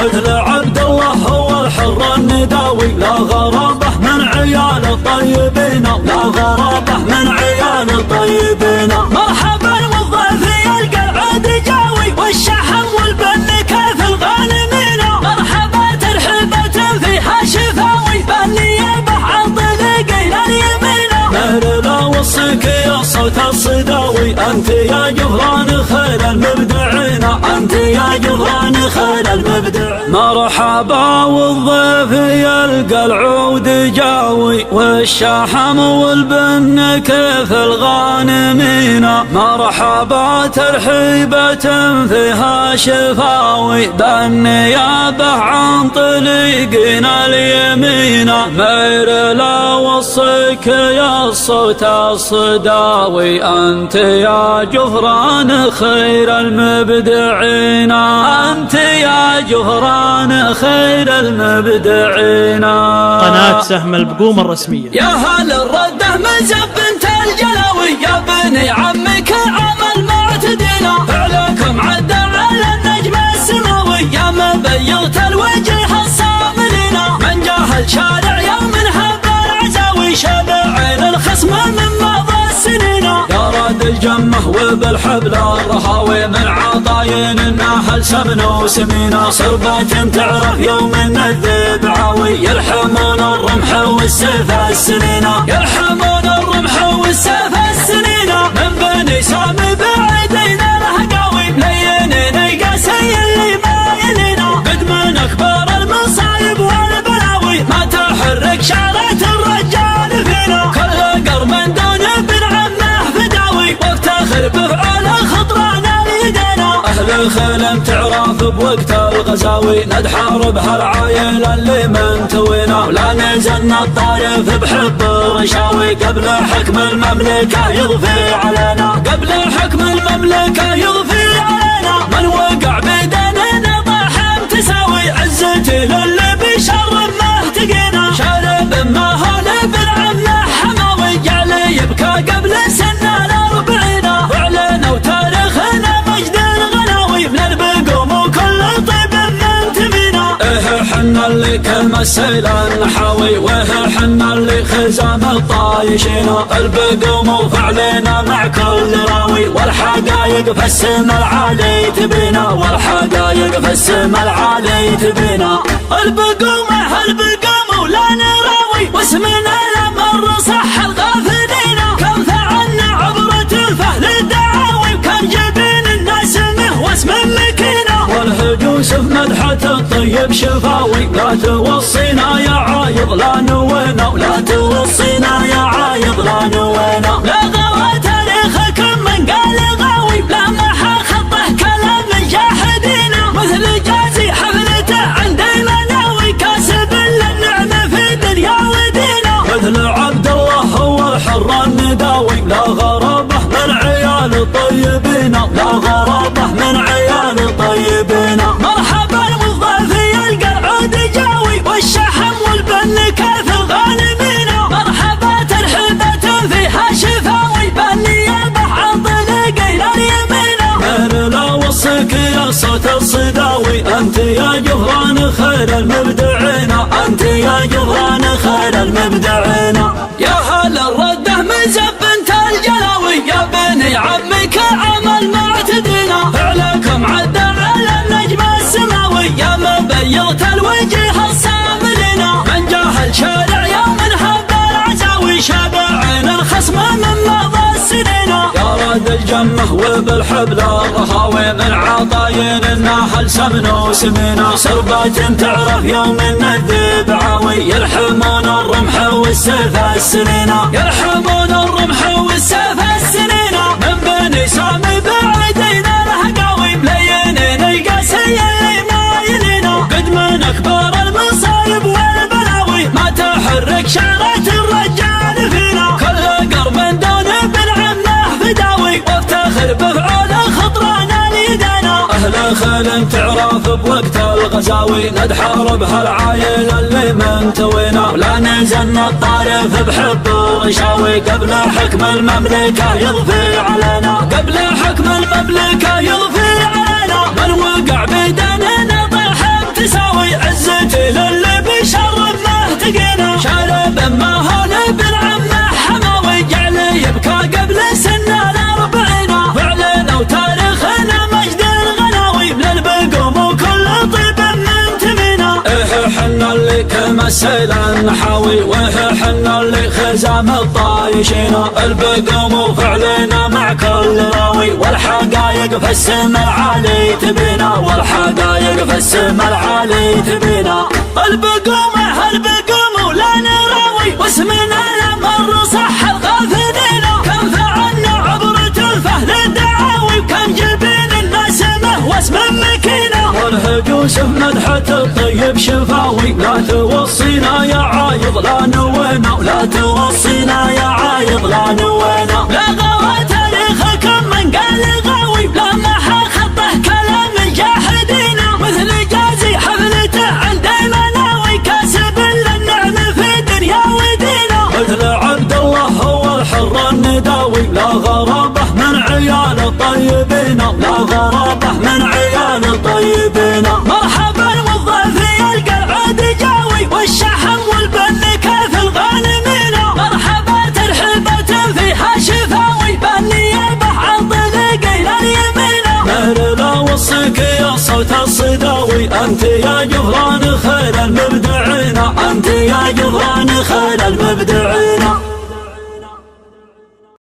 مثل عبد الله هو الحر النداوي، لا غرابة من عيال الطيبين، لا غرابة من عيال الطيبين. مرحبا والضيف يلقى العود جاوي، والشحم والبن كيف الغانمين. مرحبا ترحيبة فيها شفاوي، بالنيابة عن طريقين اليمين. مهر لا وصيك يا صوت الصداوي، انت يا جبران خير المبدعين، انت يا جبران خير المبدعين. مرحبا والضيف يلقى العود جاوي، والشحم والبن كيف الغانمين. مرحبا ترحيبة فيها شفاوي، بالنيابة عن طريقنا اليمين. مير لا وصيك يا صوت الصداوي، انت يا جهران خير المبدعين، انت يا جهران خير المبدعين. قناة سهم البقوم الرسمية. يا هل الردة مزب بنت الجلاوي، يا بني عمك عمل معتدينا. فعلكم عدى على النجم السماوي، يا مبيض الوجه الصاملين. من جاهل شارع يوم هب العزاوي، شبعين الخصم من مضى السنين. يا راد الجمه وبالحبل الرهاوي، من عطاين الناحل سمن وسمينا. صربة تعرف يوم الذئب عاوي، يلحمون الرمح والسيف السنين، يلحمون الرمح والسيف السنين. من بني سامي بعيدين الهقاوي، لينين قاسي اللي مايلين. قد من اكبر المصايب والبلاوي، ما تحرك شعرة الرجال فينا. كل قرم دون ابن عمه فداوي، وافتخر بفعل خطرنا ليدنا. اهل الخيل تعرف بوقت الغزاوي، ندحارب هالعايل اللي منتوينا. ولا نزلنا الطارف بحب الرشاوي، قبل حكم المملكة يضفي علينا، قبل حكم المملكة يضفي علينا. من وقع بيدنا طاحم تساوي، عزتي للي بشر ما تقينا. شارب ما هو لابن عمه حماوي، جعل يبكى قبل سن الأربعين. وعلينا وتاريخنا مجد الغناوي، من البقوم وكل طيب منتمينا. ايه حنا اللي كلمة سيل النحاوي، ويه حنا اللي خزام الطايشين. البقوم وفعلنا مع كل راوي، والحقايق في السما العالي تبينا، والحقايق في السما العالي تبينا. البقوم ولا نراوي، واسمنا لمر صح الغافلين. كم فعلنا عبرة الفهل الدعاوي، وكان جبين الناس منه واسم مكينا. والهجوس في مدحة الطيب شفاوي، لا توصينا يا عايض لا نوينا، ولا توصينا يا عايض لا نوينا. لا غوى تاريخكم من قال غاوي، لا محى خطه كلام الجاحدين. مثل جازي حفلته عند المناوي، كاسب للنعمة في دنيا ودينا. مثل عبد الله هو الحر النداوي، لا غرابة من عيال الطيبين، لا غرابة من عيال الطيبين. مرحبا والضيف يلقى العود جاوي، والشحم والبن كيف الغانمين. مرحبا ترحيبة فيها شفاوي، بالنيابة عن طريقين اليمين. مهر لا وصيك يا صوت الصداوي، انت يا جهران خير المبدعين، انت يا جهران خير المبدعين. يا هل الردة مزب بنت الجلاوي، يا بني عمك عمل معتدينا. فعلكم عدى على النجم السماوي، يا مبيض الوجه الصاملين. من جاهل شارع يوم هب العزاوي، شبعين الخصم من مضى السنين. يا راد الجمه وبالحبل الرهاوي، من عطاين الناحل سمن وسمينا. صربة تعرف يوم الذئب عاوي، يلحمون الرمح والسيف السنين، يلحمون الرمح والسيف السنين. من بني سامي بعيدين الهقاوي، لينين قاسي اللي مايلين. قد من اكبر المصايب والبلاوي، ما تحرك شعرة الرجال فينا. كل قرم دون ابن عمه فداوي، وافتخر بفعل خطرنا ليدنا. اهل الخيل تعرف بوقت الغزاوي، ندحارب هالعايل اللي منتوينا. ولا نزلنا الطارف بحب الرشاوي، قبل حكم المملكة يضفي علينا، قبل حكم المملكة يضفي علينا. من وقع بيدنا طاح ابتسام. كمسيل النحاوي وحنا اللي خزام الطايشين البقوم وفعلنا مع كل راوي والحقايق في السما العالي تبينا والحقايق في السما العالي تبينا البقوم لا نراوي واسمنا يمر صح الغافلين كم فعلنا عبرة الفهل الدعاوي وكم جبين الناس واسم مكينا والهجوس بمدحة الطيب شفاوي لا توصينا يا عايض لا نوينا لا توصينا يا عايض لا نوينا لا غوى تاريخكم من قال غاوي لا محى خطه كلام الجاحدين مثل جازي حفلته عند المناوي كاسب للنعم في دنيا ودينا مثل عبد الله هو الحر النداوي لا غرابه من عيال الطيبين لا غرابه من عيال الطيبين مرحبا والضيف يلقى العود جاوي والشحم والبن كيف الغانمين مرحبا ترحيبة فيها شفاوي بالنيابة عن طريق إلى اليمين مهر لا وصيك يا صوت الصداوي أنت يا جبران خير المبدعين أنت يا جبران خير المبدعين